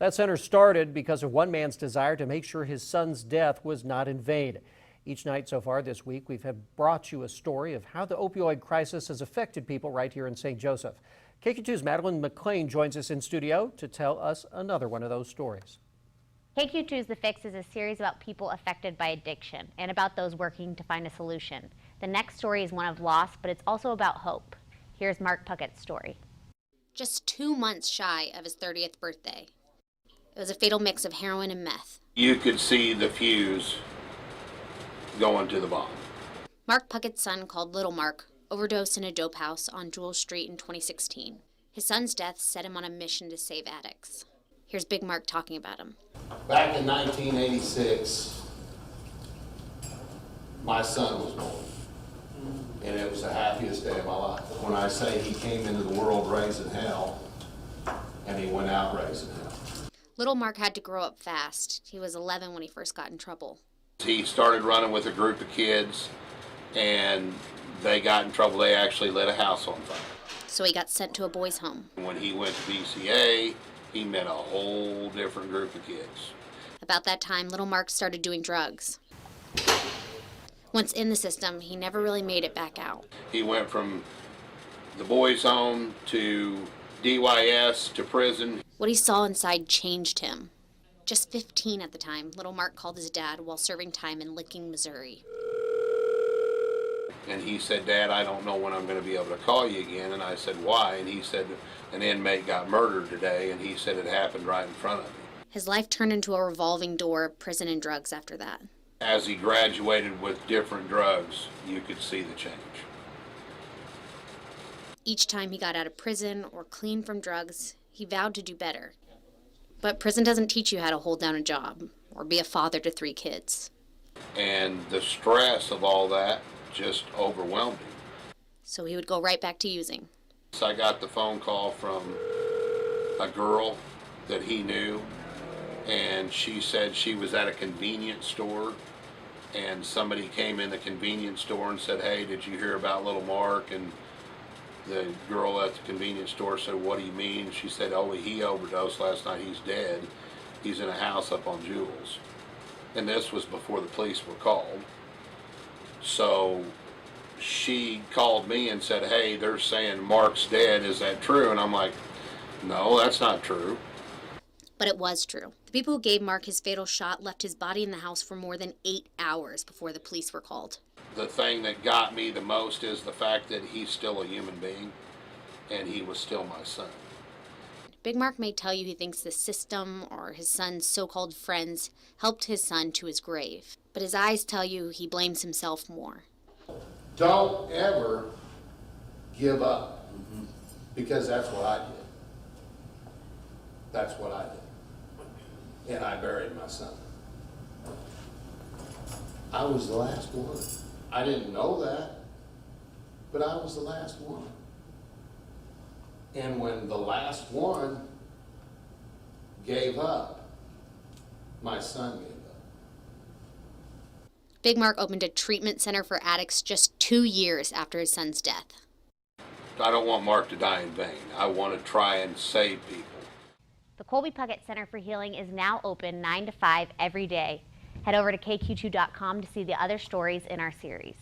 That center started because of one man's desire to make sure his son's death was not in vain. Each night so far this week, we've brought you a story of how the opioid crisis has affected people right here in St. Joseph. KQ2's Madeline McClain joins us in studio to tell us another one of those stories. KQ2's The Fix is a series about people affected by addiction and about those working to find a solution. The next story is one of loss, but it's also about hope. Here's Mark Puckett's story. Just 2 months shy of his 30th birthday. It was a fatal mix of heroin and meth. You could see the fuse going to the bomb. Mark Puckett's son, called Little Mark, overdosed in a dope house on Jewel Street in 2016. His son's death set him on a mission to save addicts. Here's Big Mark talking about him. Back in 1986, my son was born, and it was the happiest day of my life. When I say he came into the world raising hell, and he went out raising hell. Little Mark had to grow up fast. He was 11 when he first got in trouble. He started running with a group of kids, and they got in trouble. They actually lit a house on fire. So he got sent to a boys' home. When he went to BCA, he met a whole different group of kids. About that time, Little Mark started doing drugs. Once in the system, he never really made it back out. He went from the boys' home to DYS to prison. What he saw inside changed him. Just 15 at the time, Little Mark called his dad while serving time in Licking, Missouri. And he said, "Dad, I don't know when I'm going to be able to call you again." And I said, "Why?" And he said, "An inmate got murdered today," and he said it happened right in front of me. His life turned into a revolving door of prison and drugs after that. As he graduated with different drugs, you could see the change. Each time he got out of prison or clean from drugs, he vowed to do better. But prison doesn't teach you how to hold down a job or be a father to 3 kids. And the stress of all that just overwhelmed him. So he would go right back to using. So I got the phone call from a girl that he knew, and she said she was at a convenience store, and somebody came in the convenience store and said, "Hey, did you hear about little Mark?" And the girl at the convenience store said, "What do you mean?" She said, "Oh, he overdosed last night. He's dead. He's in a house up on Jules." And this was before the police were called. So she called me and said, "Hey, they're saying Mark's dead. Is that true?" And I'm like, "No, that's not true." But it was true. The people who gave Mark his fatal shot left his body in the house for more than 8 hours before the police were called. The thing that got me the most is the fact that he's still a human being, and he was still my son. Big Mark may tell you he thinks the system or his son's so-called friends helped his son to his grave. But his eyes tell you he blames himself more. Don't ever give up, because that's what I did. That's what I did. And I buried my son. I was the last one. I didn't know that, but I was the last one. And when the last one gave up, my son gave up. Big Mark opened a treatment center for addicts just 2 years after his son's death. I don't want Mark to die in vain. I want to try and save people. The Colby Puckett Center for Healing is now open 9 to 5 every day. Head over to KQ2.com to see the other stories in our series.